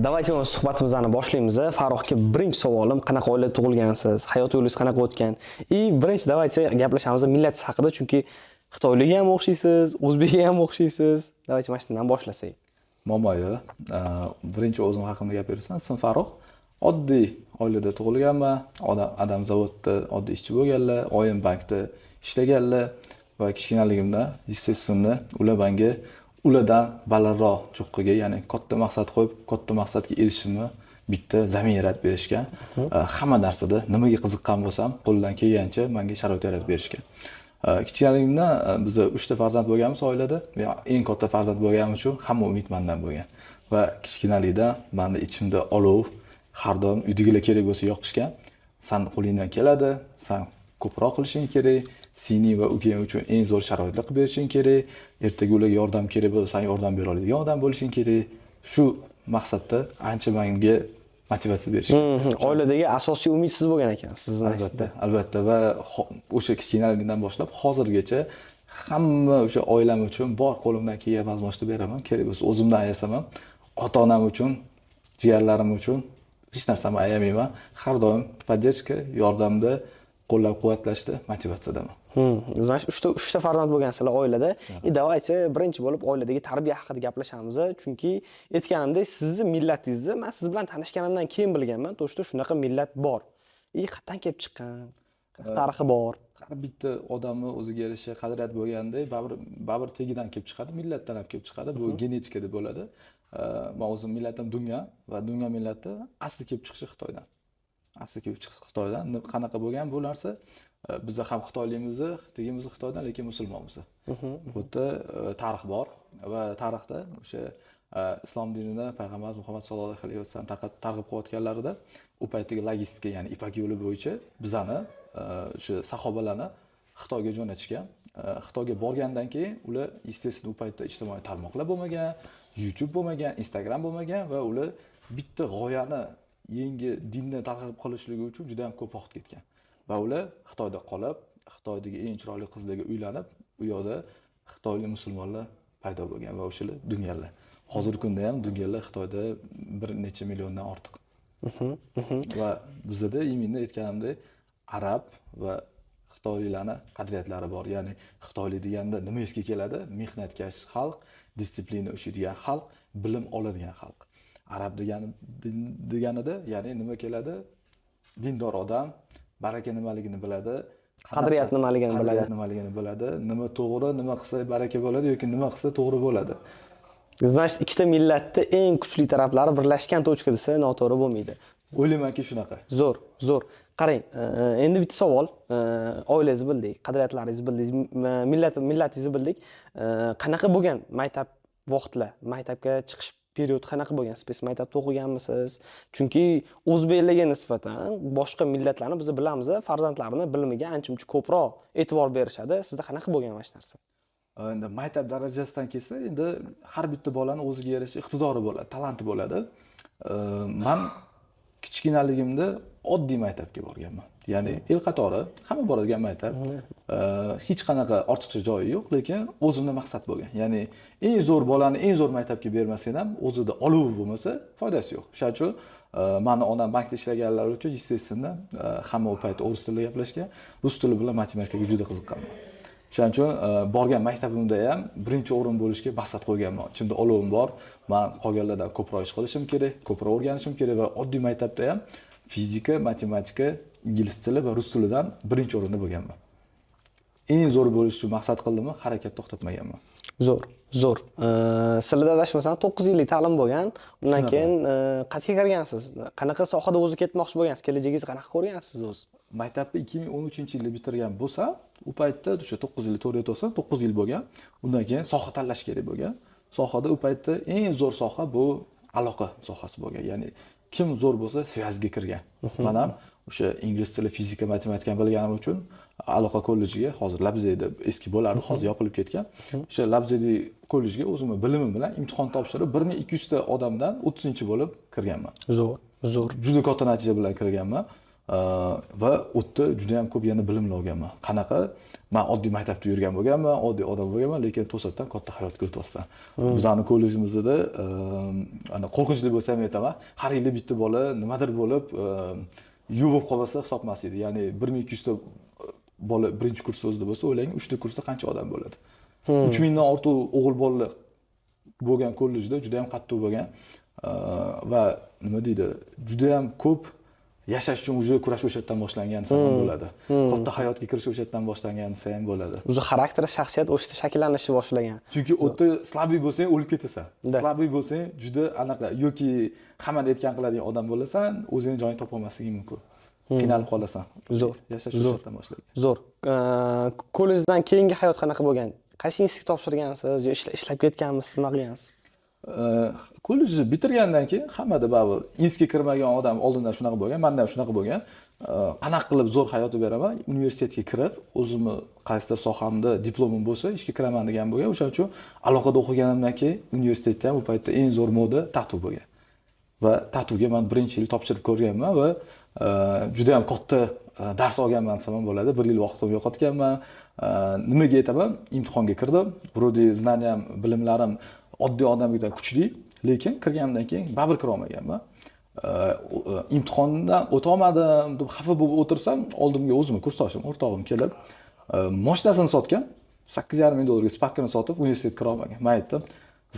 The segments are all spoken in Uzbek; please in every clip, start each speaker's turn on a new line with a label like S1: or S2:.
S1: Давайте suhbatimizni boshlaymiz. Farruxga birinchi savolim, qanaqa oilada tug'ilgansiz, hayot yo'lingiz qanaqa o'tgan? Birinchi давайте gaplashamiz millatingiz haqida, chunki Xitoylikka ham o'xshaysiz, o'zbekga ham o'xshaysiz. Давайте mana shundan boshlasak.
S2: Momoyi, birinchi o'zim haqimda gap bersam, ismim Farrux. Oddiy oilada tug'ilganman. Adam zavodda oddiy ishchi bo'lganlar, oyim bankda ishlaganlar va kichkinaligimda, естественно, ular menga ulardan balandroq cho'qqiga, ya'ni katta maqsad qo'yib, katta maqsadga erishishimni bitta zamin yaratib berishgan. Hamma narsada nimaga qiziqqan bo'lsam, qo'ldan kelgancha menga sharoit yaratib berishgan. Kichkinaligimda biz 3 ta farzand bo'lganmiz oilada. Eng katta farzand bo'lganim uchun hamma umid mendan bo'lgan. Va kichkinalikda menda ichimda olov har doim uydagilar kerak bo'lsa yoqishgan. Sen qo'lingdan keladi, sen ko'proq qilishing kerak. Seni va ukang uchun eng zo'r sharoitlar qilib berishing kerak. Ertaga ularga yordam kerak bo'lsa, sen yordam bera oladigan odam bo'lishing kerak. Shu maqsadda ancha menga motivatsiya berishgan.
S1: Oiladagi asosiy umid siz bo'lgan ekan, sizni
S2: albatta va o'sha kichkinaligimdan boshlab hozirgacha hamma o'sha oilam uchun bor qo'limdan kelgan mazmunni beraman. Kerak bo'lsa o'zimdan ayasam ham, ota-onam uchun, jigarlarim uchun hech narsani ayamayman. Har doim podдержка, yordamda, qo'llab-quvvatlashda, motivatsiyadaman.
S1: Значит, 3 ta farzand bo'lgansizlar oilada. Давайте birinchi bo'lib oiladagi tarbiya haqida gaplashamiz, chunki aytganimdek, sizni millatingizni men siz bilan tanishganimdan keyin bilganman, to'g'ri shunaqa millat bor. Qayerdan kelib chiqqan? Tarixi bor.
S2: Har bitta odamni o'ziga yarasha qadriyat bo'lgandek, baribir tegidan kelib chiqadi, millatdan ham kelib chiqadi. Bu genetika deb bo'ladi. Men o'zim millatim Dunyo va Dunyo millati asli kelib chiqishi Xitoydan. Qanaqa bo'lgan bu narsa? Biz ham Xitoylikmiz, tegimiz Xitoydan, lekin musulmonmiz. Bu yerda tarix bor va tarixda o'sha islom dinida payg'ambarimiz Muhammad sallallohu alayhi vasallam targ'ib qilayotganlarida u paytdagi logistika, ya'ni Ipak yo'li bo'yicha bizani o'sha sahobalarni Xitoyga jo'natishgan. Xitoyga borgandan keyin ular естественно u paytda ijtimoiy tarmoqlar bo'lmagan, YouTube bo'lmagan, Instagram bo'lmagan va ular bitta g'oyani yangi dinni targ'ib qilishligi uchun juda ham ko'p vaqt ketgan. Va ular Xitoyda qolib, Xitoydagi eng chiroyli qizlarga uylanib, u yerda xitoylik musulmonlar paydo bo'lgan va o'shalar dunyolar. Hozirgi kunda ham dunyolar Xitoyda bir necha milliondan ortiq. Va bizda imminda aytganimdek arab va xitoyliklarning qadriyatlari bor. Ya'ni xitoylik deganda nima esga keladi? Mehnatkash xalq, disiplina o'shadigan xalq, bilim oladigan xalq. Arab deganida, ya'ni nima keladi? Dindor odam, baraka nimaligini biladi,
S1: qadriyat nimaligini
S2: biladi, nima to'g'ri, nima qilsa baraka bo'ladi yoki nima qilsa to'g'ri bo'ladi.
S1: Значит, ikkita millatning eng kuchli taraflari birlashgan tochka desa noto'g'ri bo'lmaydi.
S2: O'ylaymanki shunaqa.
S1: Zo'r. Qarang, endi bitta savol. Oilangizni bildik, qadriyatlaringizni bildik, millatingizni bildik. Qanaqa bo'lgan maktab vaqtlar, maktabga chiqish period qanaqa bo'lgan? Siz maktabda o'qiganmisiz? Chunki o'zbeklarga nisbatan boshqa millatlarni biz bilamiz, farzandlarini bilimiga ancha-muncha ko'proq e'tibor berishadi. Sizda qanaqa bo'lgan mana shu narsa?
S2: Endi maktab darajasidan kelsa, endi har bitta bolaning o'ziga yarasha iqtidori bo'ladi, talanti bo'ladi. Men kichkinaligimda oddiy maktabga borganman. Ya'ni el qatori hamma boradigan maktab. Hech qanaqa ortiqcha joyi yo'q, lekin o'zimda maqsad bo'lgan. Ya'ni eng zo'r bolani eng zo'r maktabga bermasang ham, o'zida olov bo'lmasa foydasi yo'q. Shuning uchun meni onam bankda ishlaganlar uchun естественно hamma u paytda o'rus tilida gaplashgan, rus tili bilan matematikaga juda qiziqqanman. Shuning uchun borgan maktabimda ham birinchi o'rin bo'lishga maqsad qo'yganman. Ichimda olovim bor. Men qolganlardan ko'proq ish qilishim kerak, ko'proq o'rganishim kerak va oddiy maktabda ham fizika, matematika, ingliz tili va rus tilidan birinchi o'rinda bo'lganman. Eng zo'r bo'lish uchun maqsad qildimmi, harakat to'xtatmaganman.
S1: Zo'r. Sizlarda adashmasam 9 yillik ta'lim bo'lgan. Undan keyin qayerga kirgansiz? Qanaqa sohada o'zi ketmoqchi bo'lgansiz? Kelajagingizni qanaqa ko'rgansiz o'zi?
S2: Maktabni 2013-yilda bitirgan bo'lsa, u paytda o'sha 9 yil to'g'ri aytsa, 9 yil bo'lgan. Undan keyin soha tanlash kerak bo'lgan. Sohada u paytda eng zo'r soha bu aloqa sohasi bo'lgan. Ya'ni kim zo'r bo'lsa, svязga kirgan. Men ham o'sha ingliz tili, fizika, matematikani bilganim uchun aloqa kollejiga, hozir Labzeyda eski bo'lardi, hozir yopilib ketgan. O'sha Labzeyda kollejiga o'zimning bilimim bilan imtihon topshirib 1200 ta odamdan 30-chi bo'lib kirganman.
S1: Zo'r.
S2: Juda katta natija bilan kirganman. Va o'tda juda ham ko'p yana bilimlar olganman. Qanaqa? Men oddiy maktabda yurgan bo'lganman, oddiy odam bo'lganman, lekin to'satdan katta hayotga o'tyapsan. Bizning kollejimizda ana qo'rqinchli bo'lsa ham aytaman, har yili bitta bola nimadir bo'lib yuvib qolmasa hisob emas edi. Ya'ni 1200 ta bola birinchi kursda o'zida bo'lsa, o'ylang, 3 ta kursda qancha odam bo'ladi? 3000 dan ortiq o'g'il bolalar bo'lgan kollejda juda ham qattiq bo'lgan va nima deydi, juda ham ko'p yashash uchun уже kurash o'sha yerdan boshlangan desa ham bo'ladi. Katta hayotga kirish o'sha yerdan boshlangan desa ham bo'ladi.
S1: O'zi xarakteri, shaxsiyat o'sha yerda shakllanishni boshlagan.
S2: Chunki o'tda slabiy bo'lsang o'lib ketasan. Slabiy bo'lsang juda anaqa yoki hammani aytgan qiladigan odam bo'lasan, o'zing joyingni topa olmasliging mumkin. Qiynalib qolasan.
S1: Zo'r.
S2: Yashash o'sha yerdan boshlangan.
S1: Zo'r. Kollejdan keyingi hayot qanaqa bo'lgan? Qaysi institutga topshirgansiz yo ishlab ketganmisiz, nima qilgansiz?
S2: Kollejni bitirgandan keyin hammada baribir institutga kirmagan odam oldindan shunaqa bo'lgan, menda ham shunaqa bo'lgan. Qanaqa qilib zo'r hayotni beraman, universitetga kirib, o'zimni qaysidir sohamda diplomim bo'lsa, ishga kiraman degan bo'lgan. O'shaning uchun alohida o'qiganimdan keyin universitetda ham u paytda eng zo'r moda tatu bo'lgan. Va tatuga men birinchi yil topshirib ko'rganman va juda ham katta dars olganman desam ham bo'ladi. 1 yil vaqtimni yo'qotganman. Nimaga aytaman? Imtihonga kirdim. Вроде znaniyam, bilimlarim oddiy odamlardan kuchli, lekin kirganimdan keyin baribir kira olmaganman. Imtihondan o'ta olmadim deb xafa bo'lib o'tirsam, oldimga o'zimni kursdoshim, o'rtog'im kelib, mashinasini sotgan, 8,5 ming dollarga Spark'ini sotib, universitetga kira olmagan. Men aytdim,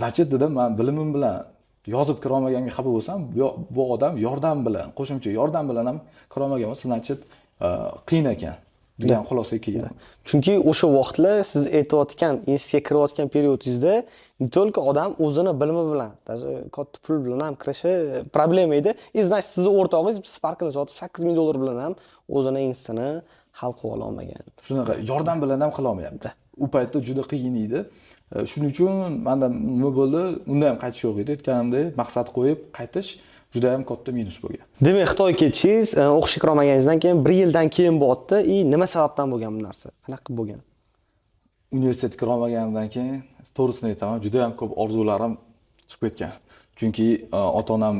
S2: "Значит, dedim, men bilimim bilan yozib kira olmaganga xafa bo'lsam, bu odam yordam bilan, qo'shimcha yordam bilan ham kira olmagan bo'lsa, значит, qiyin ekan." degan xulosaga kelgan.
S1: Chunki o'sha vaqtlar siz aytayotgan, institutga kirayotgan periodingizda не только odam o'zini bilimi bilan, даже katta pul bilan ham kirishi problema edi. Значит, siz o'rtog'ingiz Spark'ini sotib 8 ming dollar bilan ham o'zini institutini hal qila olmagan.
S2: Shunaqa yordam bilan ham qila olmayapti. U paytda juda qiyin edi. Shuning uchun menda nima bo'ldi? Unda ham qaytish yo'q edi. Aytganimdek, maqsad qo'yib qaytish juda ham katta minus bo'lgan.
S1: Demak, Xitoyga ketishingiz, o'qishga kira olmaganingizdan keyin 1 yildan keyin bo'tdi. Nima sababdan bo'lgan bu narsa? Qanaqa bo'lgan?
S2: Universitetga kira olmaganimdan keyin, to'g'risini aytaman, juda ham ko'p orzularim chiqib ketgan. Chunki ota-onam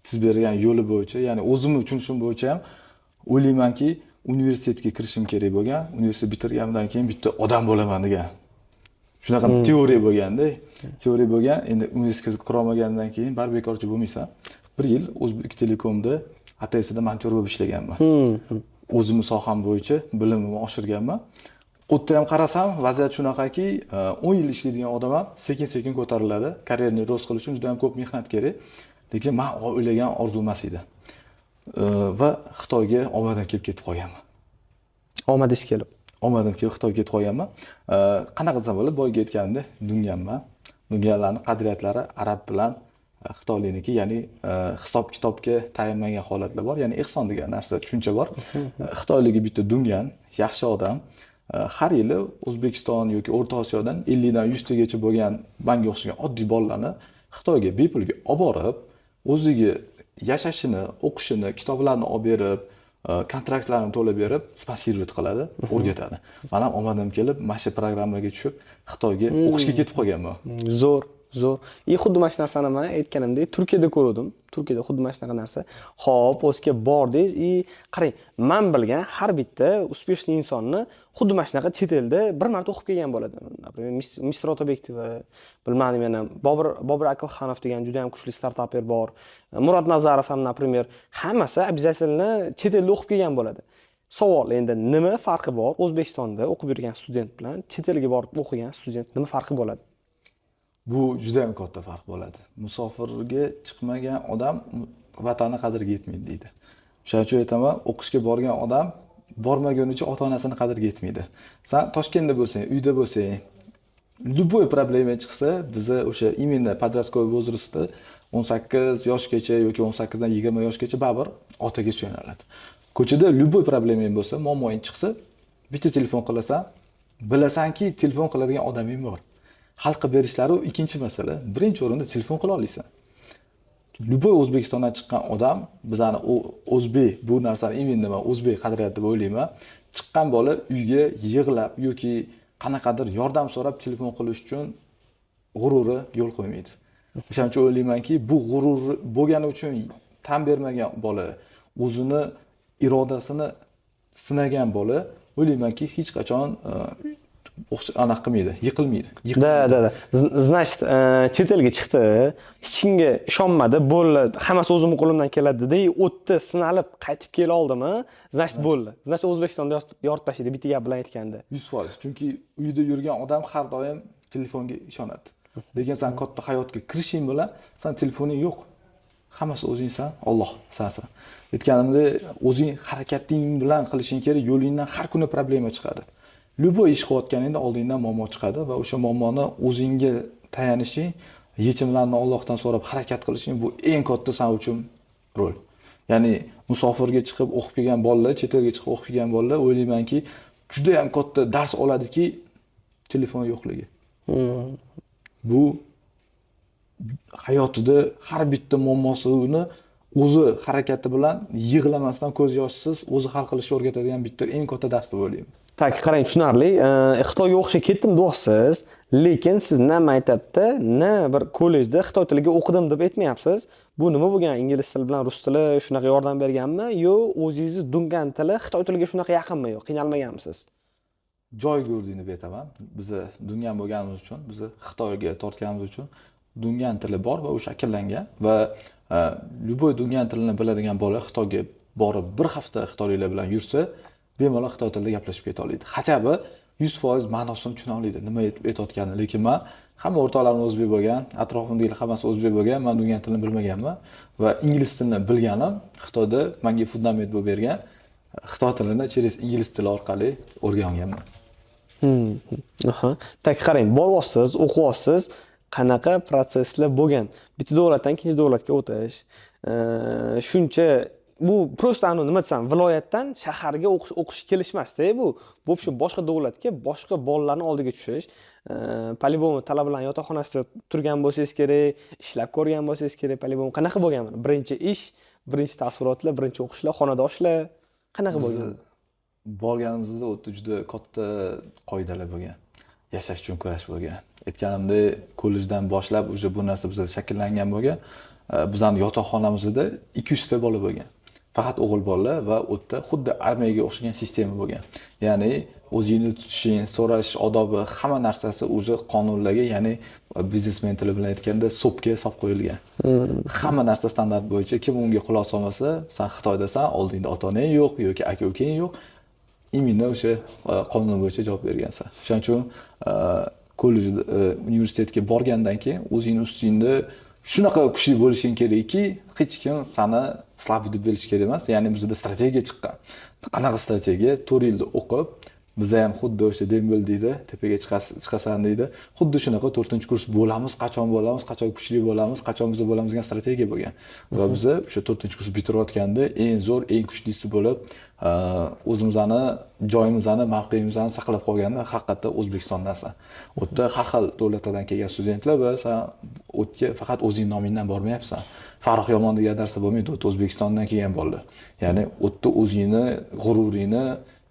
S2: chizib bergan yo'li bo'yicha, ya'ni o'zimni tushunishim bo'yicha ham o'ylaymanki, universitetga kirishim kerak bo'lgan. Universitet bitirganimdan keyin bitta odam bo'laman degan. Shunaqa teoriya bo'lganda, teoriya bo'lgan. Endi universitetga kira olmagandan keyin baribir bekorchi bo'lmaysan. 1 yil O'zbek Telekomda ATSda montor bo'lib ishlaganman. O'zimning soham bo'yicha bilimimni oshirganman. O'tda ham qarasam, vaziyat shunaqaki, 10 yil ishlaydigan odam ham sekin-sekin ko'tariladi. Karyerani ro'z qilish uchun juda ham ko'p mehnat kerak. Lekin men o'ylagan orzu emas edi. Va Xitoyga omadim kelib ketib qolganman.
S1: Omadingiz kelib.
S2: Omadim kelib Xitoyga ketib qolganman. Qanaqa desam bo'ladi, boyga aytganimda, dunganman. Dunganlarning qadriyatlari arab bilan Xitoylikniki, ya'ni hisob kitobga tayinlangan holatlar bor, ya'ni ehson degan narsa, tushuncha bor. Xitoyligi bitta dungan, yaxshi odam. Har yili O'zbekiston yoki O'rta Osiyodan 50 dan 100 tagacha bo'lgan menga o'xshagan oddiy bolalarni Xitoyga bepulga olib borib, o'ziga yashashini, o'qishini, kitoblarni olib berib, kontraktlarni to'lab berib, sponsirovat qiladi, o'rgatadi. Men ham omadim kelib, mana shu programmaga tushib, Xitoyga o'qishga ketib qolganman.
S1: Zo'r. Xuddi mana shu narsani men aytganimdek, Turkiyada ko'rdim. Turkiyada xuddi mana shunaqa narsa. Xo'p, o'zga bordingiz, qarang, men bilgan har bitta uspешный insonni xuddi mana shunaqa chet elda bir marta o'qib kelgan bo'ladi. Например, Misr Otabekova, bilmadim yana Bobur Akilxonov degan juda ham kuchli startaper bor. Murod Nazarov ham, например, hammasi обязательно chet elda o'qib kelgan bo'ladi. Savol endi, nima farqi bor O'zbekistonda o'qib yurgan student bilan chet elga borib o'qigan student, nima farqi bo'ladi?
S2: Bu juda ham katta farq bo'ladi. Musofirga chiqmagan odam vatani qadriga yetmaydi deydi. Shuning uchun aytaman, o'qishga borgan odam bormagunicha ota-onasini qadriga yetmaydi. Sen Toshkentda bo'lsang, uyda bo'lsang, любой problema chiqsa, biza o'sha именно подростковый возрастda 18 yoshgacha yoki 18 dan 20 yoshgacha baribir otaga suyaniladi. Ko'chada любой problema bo'lsa, muammoing chiqsa, bitta telefon qilasan, bilasanki telefon qiladigan odaming bor. Hal qilib berishlari ikkinchi masala. Birinchi o'rinda telefon qila olasan. Любой O'zbekistondan chiqqan odam, bizani o'zbek bu narsani imенно men o'zbek qadriyati deb o'ylayman. Chiqqan bola uyga yig'lab yoki qanaqadir yordam so'rab telefon qilish uchun g'ururi yo'l qo'ymaydi. O'shaning uchun o'ylaymanki, bu g'urur bo'lgani uchun tan bermagan bola, o'zini irodasini sinagan bola o'ylaymanki hech qachon anaqa qilmaydi, yiqilmaydi.
S1: Da. Значит, chet elga chiqdi, hech kimga ishonmadi, bo'ldi, hammasi o'zimning qo'limdan keladi dedi, o'tdi, sinalib, qaytib kela oldimi? Значит, bo'ldi. Значит, O'zbekistonda yoritib tashlaydi, bitta gap bilan aytganda.
S2: 100%. Chunki uyda yurgan odam har doim telefonga ishonadi. Lekin sen katta hayotga kirishing bilan sen telefoning yo'q. Hammasi o'zingsan, Alloh sensan. Aytganimdek, o'zing harakating bilan qilishing kerak, yo'lingdan har kuni problema chiqadi. Любой ish qilayotganingda oldingdan muammo chiqadi va o'sha muammoni o'zingga tayanishing, yechimlarni Allohdan so'rab harakat qilishing bu eng katta sen uchun rol. Ya'ni musofirga chiqib o'qib kelgan bolalar, chet elga chiqib o'qib kelgan bolalar o'ylaymanki, juda ham katta dars oladiki, telefon yo'qligi. Bu hayotida har bitta muammosini o'zi harakati bilan yig'lamasdan, ko'z yoshsiz o'zi hal qilishni o'rgatadigan bitta eng katta dars deb o'ylayman.
S1: Tak, qarang, tushunarli. Xitoyga o'qishga ketdim deyapsiz, lekin siz na maktabda, na bir kollejda xitoy tiliga o'qidim deb aytmayapsiz. Bu nima bo'lgan? Ingliz tili bilan rus tili shunaqa yordam berganmi, yo o'zingizni dungan tili xitoy tiliga shunaqa yaqinmi, yo qiynalmaganmisiz?
S2: Joy go'rdingni deb aytaman. Biz dungan bo'lganimiz uchun, biz Xitoyga tortganimiz uchun dungan tili bor va u shakllangan va любой dungan tilini biladigan bola Xitoyga borib bir hafta xitoyliklar bilan yursa, bemalol xitoy tilida gaplashib keta oladi. Hachabi 100% ma'nosini tushuna oladi, nima aytayotganini. Lekin men hamma o'rtoqlarim o'zbek bo'lgan, atrofimdagilar hammasi o'zbek bo'lgan, men dungan tilini bilmaganman va ingliz tilini bilganim Xitoyda menga fundament bo'lib bergan. Xitoy tilini через ingliz tili orqali o'rganganman.
S1: Tak, qarang, boryapsiz, o'qiyapsiz, qanaqa protsesslar bo'lgan? Bitta davlatdan ikkinchi davlatga o'tish, shuncha bu просто nima desam, viloyatdan shaharga o'qish kelishmasda bu. Bu o'sha boshqa davlatga, boshqa bolalarning oldiga tushish, по-любому talabalarning yotoqxonasida turgan bo'lsangiz kerak, ishlab ko'rgan bo'lsangiz kerak, по-любому qanaqa bo'lgan? Birinchi ish, birinchi taassurotlar, birinchi o'qishlar, xonadoshlar qanaqa bo'lgan?
S2: Borganimizda o'tda juda katta qoidalar bo'lgan. Yashash uchun kurash bo'lgan. Aytganimdek, kollejdan boshlab o'sha bu narsa bizda shakllangan bo'lgan. Bizning yotoqxonamizda 200 ta bola bo'lgan. Faqat o'g'il bolalar va o'tda xuddi armiyaga o'xshagan sistema bo'lgan. Ya'ni o'zingni tutishing, so'rash odobi, hamma narsasi o'zi qonunlarga, ya'ni biznesmen tili bilan aytganda sopga solib qo'yilgan. Hamma narsa standart bo'yicha, kim unga quloq solmasa, sen Xitoydasan, oldingda ota-onang yo'q yoki aka-ukang yo'q. Imенно o'sha qonun bo'yicha javob bergansan. Shuning uchun kollej, universitetga borgandan keyin o'zingni ustingda shunaqa kuchli bo'lishing kerakki, hech kim seni slab deb bilish kerak emas. Ya'ni bizda strategiya chiqqan. Qanaqa strategiya? 4 yilda o'qib, biz ham xuddi o'sha Dembel deydi, tepaga chiqasan deydi. Xuddi shunaqa 4-kurs bo'lamiz, qachon kuchli bo'lamiz, qachon biz bo'lamiz degan strategiya bo'lgan. Va biz o'sha 4-kurs bitirayotganda eng zo'r, eng kuchlisi bo'lib, o'zimizni joyimizni, mavqeyimizni saqlab qolganda haqiqatda O'zbekistondansan. O'tda har xil davlatlardan kelgan studentlar va sen o'tga faqat o'zing nomingdan bormayapsan. Farq yomon degan narsa bo'lmaydi, o'tda O'zbekistondan kelgan bolalar. Ya'ni o'tda o'zingni g'ururingni,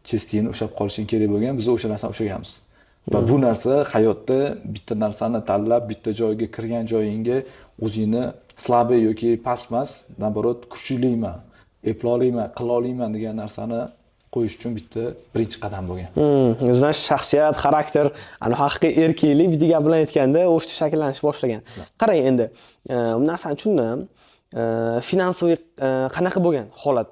S2: chestingni ushlab qolishing kerak bo'lgan, biz o'sha narsani ushlaganmiz. Va bu narsa hayotda bitta narsani tanlab, bitta joyga kirgan joyingga o'zingni slabi yoki pastmas, naborot kuchliman, eploliyman, qiloliyman degan narsani qo'yish uchun bitta birinchi qadam bo'lgan.
S1: Значит, shaxsiyat, xarakter, haqiqiy erkaklik degan bilan aytganda o'sha shakllanish boshlagan. Qarang endi, bu narsani tushundim. Finansiy qanaqa bo'lgan holat?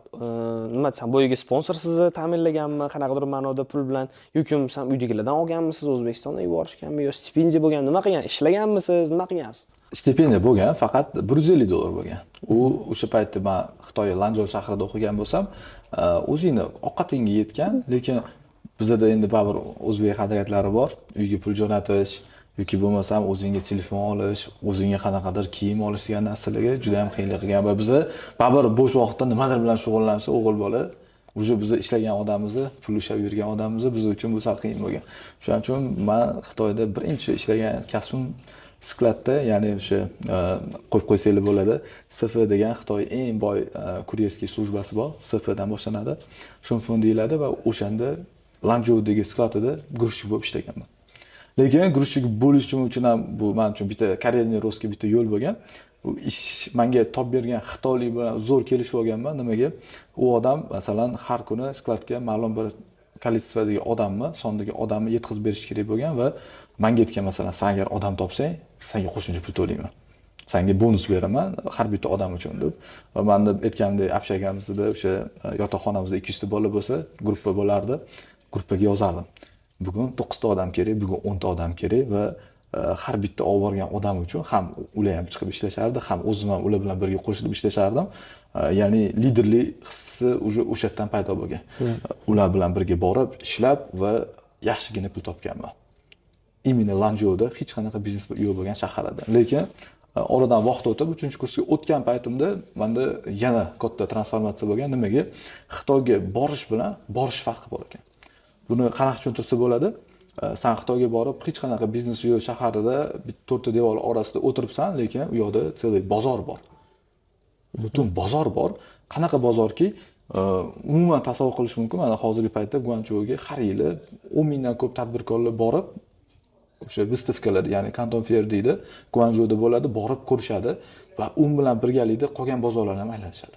S1: Nima desam, bu yerga sponsor sizni ta'minlaganmi, qanaqadir ma'noda pul bilan yoki bo'lmasam uydagilardan olganmisiz, O'zbekistondan yuborishganmi yo stipendiya bo'lgan, nima qilgan, ishlaganmisiz, nima qilgansiz?
S2: Stipendiya bo'lgan, faqat $150 bo'lgan. U o'sha paytda men Xitoy Lanzhou shahrida o'qigan bo'lsam, o'zingni ovqatingga yetgan, lekin bizda endi baribir o'zbek qadriyatlari bor, uyga pul jo'natish yoki bo'lmasam o'zingga telefon olish, o'zingga qanaqadir kiyim olish degan narsalarga juda ham qiyinlik qilgan va biz baribir bo'sh vaqtda nimadir bilan shug'ullansa, o'g'il bola уже biz ishlagan odamimiz, pul ushlab yurgan odamimiz biz uchun bu sal qiyin bo'lgan. Shuning uchun men Xitoyda birinchi ishlagan kasbim skladda, ya'ni o'sha qo'yib qo'ysanglar bo'ladi. SF degan Xitoy eng boy kuryerskiy slujbasi bor. SF dan boshlanadi. Shunfon deyiladi va o'shanda Lanzhoudagi skladida грузчик bo'lib ishlaganman. Lekin грузчик bo'lishim uchun ham bu men uchun bitta karyerniy rostga bitta yo'l bo'lgan. Bu ish menga top bergan xitoylik bilan zo'r kelishib olganman. Nimaga? U odam masalan har kuni skladga ma'lum bir kolичестводagi odamni, sondagi odamni yetkazib berish kerak bo'lgan va menga aytgan masalan, sen agar odam topsang, senga qo'shimcha pul to'layman. Senga bonus beraman har bitta odam uchun deb. Va men deb aytgandek общаgamizda o'sha yotoqxonamizda 200 ta bola bo'lsa, gruppa bo'lardi. Gruppaga yozardim. Bugun 9 ta odam kerak, bugun 10 ta odam kerak va har bitta olib borgan odam uchun ham ular ham chiqib ishlashardi, ham o'zim ham ular bilan birga qo'shilib ishlashardim. Ya'ni liderlik hissi o'sha yerdan paydo bo'lgan. Ular bilan birga borib, ishlab va yaxshigina pul topganman. Imini Lanzhouda hech qanaqa biznes yo'q bo'lgan shahar edi. Lekin oradan vaqt o'tib 3-kursga o'tgan paytimda menda yana katta transformatsiya bo'lgan. Nimaga? Xitoyga borish bilan borish farqi bor ekan. Buni qanaqa tushuntirsa bo'ladi? Sen Xitoyga borib hech qanaqa biznes yo'q shaharida bitta to'rtta devor orasida o'tiribsan, lekin u yoqda целый bozor bor. Butun bozor bor. Qanaqa bozorki, umuman tasavvur qilish mumkin. Mana hozirgi paytda Guanchjouga har yili 10 mingdan ko'p tadbirkorlar borib, o'sha выставкалар, ya'ni Canton Fair deydi, Guanchjouda bo'ladi, borib ko'rishadi va u bilan birgalikda qolgan bozorlarni ham aylanishadi.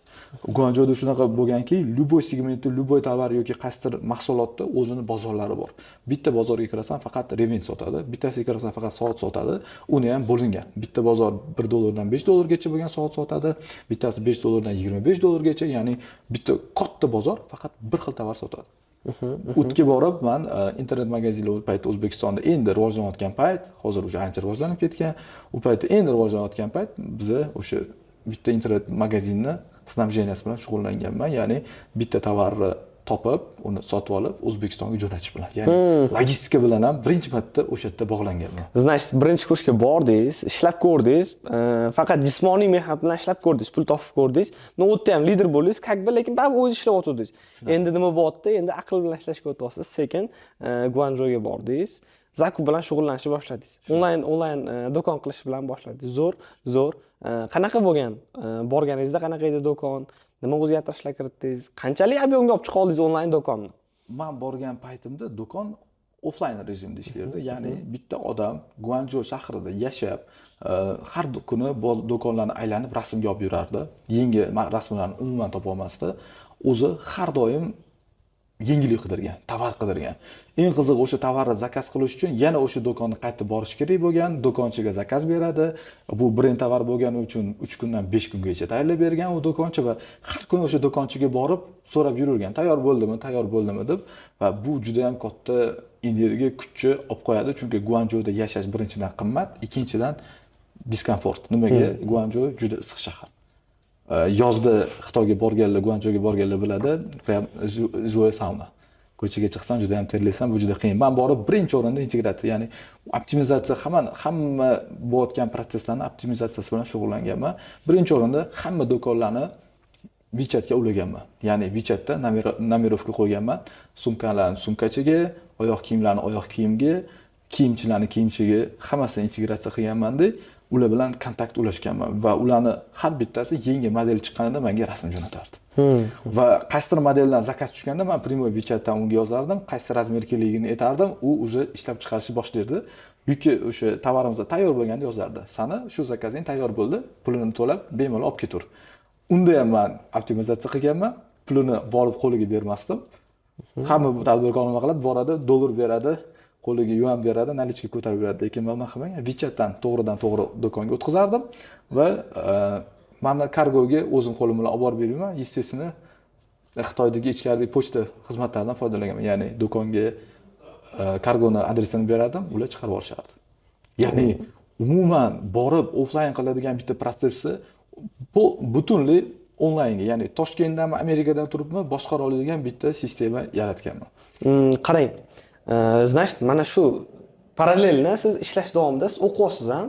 S2: Guanchjouda shunaqa bo'lganki, любой segmentda, любой tovar yoki qaysidir mahsulotda o'zining bozorlari bor. Bitta bozorga kirasan, faqat revent sotadi, bittasiga kirasan faqat soat sotadi. Uni ham bo'lingan. Bitta bozor $1 dan $5 gacha bo'lgan soat sotadi, bittasi $5 dan $25 gacha, ya'ni bitta katta bozor faqat bir xil tovar sotadi. O'tga borib, men internet magazinlar u payt O'zbekistonda endi rivojlanayotgan payt, hozir o'sha ancha rivojlanib ketgan, u paytda endi rivojlanayotgan payt biz o'sha bitta internet magazinni snabjeniyasi bilan shug'ullanganman, ya'ni bitta tovarni topib, uni sotib olib O'zbekistonga jo'natish bilan. Ya'ni logistika bilan ham birinchi marta o'sha yerda bog'langanman.
S1: Значит, birinchi kursga bordingiz, ishlab ko'rdingiz, faqat jismoniy mehnat bilan ishlab ko'rdingiz, pul topib ko'rdingiz. No, u yerda ham lider bo'ldingiz, как бы, lekin baribir o'zingiz ishlab o'tdingiz. Endi nima bo'lyapti? Endi aql bilan ishlashga o'tyapsiz. Sekin Guanchjouga bordingiz, zakup bilan shug'ullanishni boshladingiz. Onlayn do'kon qilish bilan boshladingiz. Zo'r. Qanaqa bo'lgan? Borganingizda qanaqa edi do'kon? Nima o'zgartirishlar kiritdingiz? Qanchalik ob'yomga olib chiqa oldingiz onlayn do'konni?
S2: Men borgan paytimda do'kon offlayn rejimda ishlardi. Ya'ni bitta odam Guanchjou shahrida yashab, har kuni do'konlarni aylanib rasmga olib yurardi. Yangi rasmlarni umuman topa olmasdi. O'zi har doim yengillik qidirgan, tovar qidirgan. Eng qizig'i o'sha tovarni zakaz qilish uchun yana o'sha do'konni qaytib borish kerak bo'lgan, do'konchiga zakaz beradi. Bu brend tovar bo'lgani uchun 3 kundan 5 kungacha tayyorlab bergan u do'konchi va har kuni o'sha do'konchiga borib so'rab yurgan, tayyor bo'ldimi deb va bu juda ham katta energiya, kuchni olib qo'yadi, chunki Guanchjouda yashash birinchidan qimmat, ikkinchidan diskomfort. Nimaga? Guanchjou juda issiq shahar. Yozda Xitoyga borganlar, Guanchjouga borganlar biladi, prям joy sauna. Ko'chaga chiqsam juda ham terlaysan, bu juda qiyin. Men borib birinchi o'rinda integratsiya, ya'ni optimizatsiya, hamma bo'layotgan proseslarni optimizatsiyasi bilan shug'ullanganman. Birinchi o'rinda hamma do'konlarni WeChatga ulaganman. Ya'ni WeChatda namirovka qo'yganman. Sumkalarni sumkachiga, oyoq kiyimlarni oyoq kiyimga, kiyimchilarni kiyimchiga hammasini integratsiya qilganman-da. Ular bilan kontakt ulashganman va ularni har bittasi yangi model chiqqanida menga rasm jo'natardi. Va qaysidir modeldan zakaz tushganda men primoy WeChatdan unga yozardim, qaysi razmer kerakligini aytardim, u уже ishlab chiqarishni boshlardi. Yoki o'sha tovarimiz tayyor bo'lganda yozardi. Sani shu zakazing tayyor bo'ldi, pulini to'lab, bemalol olib ketur. Unda ham men optimizatsiya qilganman, pulini borib qo'liga bermasdim. Hamma tadbirkor nima qiladi? Boradi, dollar beradi, qo'liga yuan beradi, nalichka ko'tarib beradi. Lekin men qilmagan, WeChatdan to'g'ridan-to'g'ri do'konga o'tkazardim va meni kargoga o'zim qo'lim bilan olib borib beraman. Естественно, Xitoydagi ichkaridagi pochta xizmatlaridan foydalanaman. Ya'ni do'konga kargoni adresini berardim, ular chiqarib olishardi. Ya'ni umuman borib offlayn qiladigan bitta protsessni bu butunlay onlaynga, ya'ni Toshkentdanmi, Amerikadan turibmi boshqara oladigan bitta sistema yaratganman.
S1: Qarang. Значит, mana shu parallelni siz ishlash davomida siz o'qiyapsiz ham.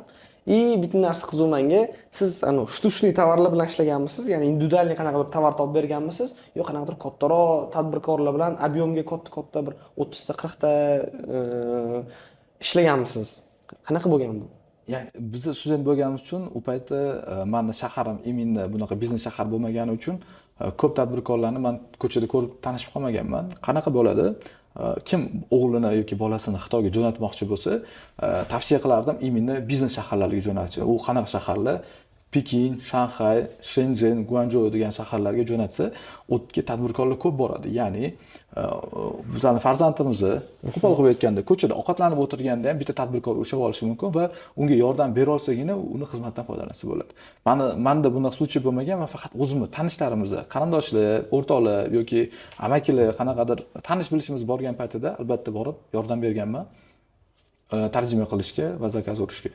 S1: Bitta narsa qiziq menga, siz shtuchniy tovarlar bilan ishlaganmisiz? Ya'ni individualniy qanaqadir tovar topib berganmisiz? Yo'q, qanaqadir kattaroq tadbirkorlar bilan ob'yomga katta bir 30 ta 40 ta ishlaganmisiz? Qanaqa bo'lgan bu?
S2: Ya'ni biz student bo'lganimiz uchun u paytda meni shaharim Eminda bunaqa biznes shahar bo'lmagani uchun ko'p tadbirkorlarni men ko'chada ko'rib tanishib qolmaganman. Qanaqa bo'ladi? Kim o'g'lini yoki bolasini Xitoyga jo'natmoqchi bo'lsa, tavsiya qilardim Eminni biznes shaharlariga jo'natishni. U qanaqa shaharlar? Pekin, Shanxay, Shenzhen, Guangzhou degan shaharlarga jo'natsa, u yerga tadbirkorlar ko'p boradi. Ya'ni bizani farzandimizni qo'pol qilib aytganda ko'chada ovqatlanib o'tirganda ham bitta tadbirkor ushlab olishi mumkin va unga yordam bera olsagina uni xizmatdan foydalansa bo'ladi. Menda bunaqa случай bo'lmagan, men faqat o'zimni tanishlarimizni, qarindoshlar, o'rtoqlar yoki amakilar qanaqadir tanish bilishimiz borgan paytida albatta borib yordam berganman tarjima qilishga va zakaz urishga.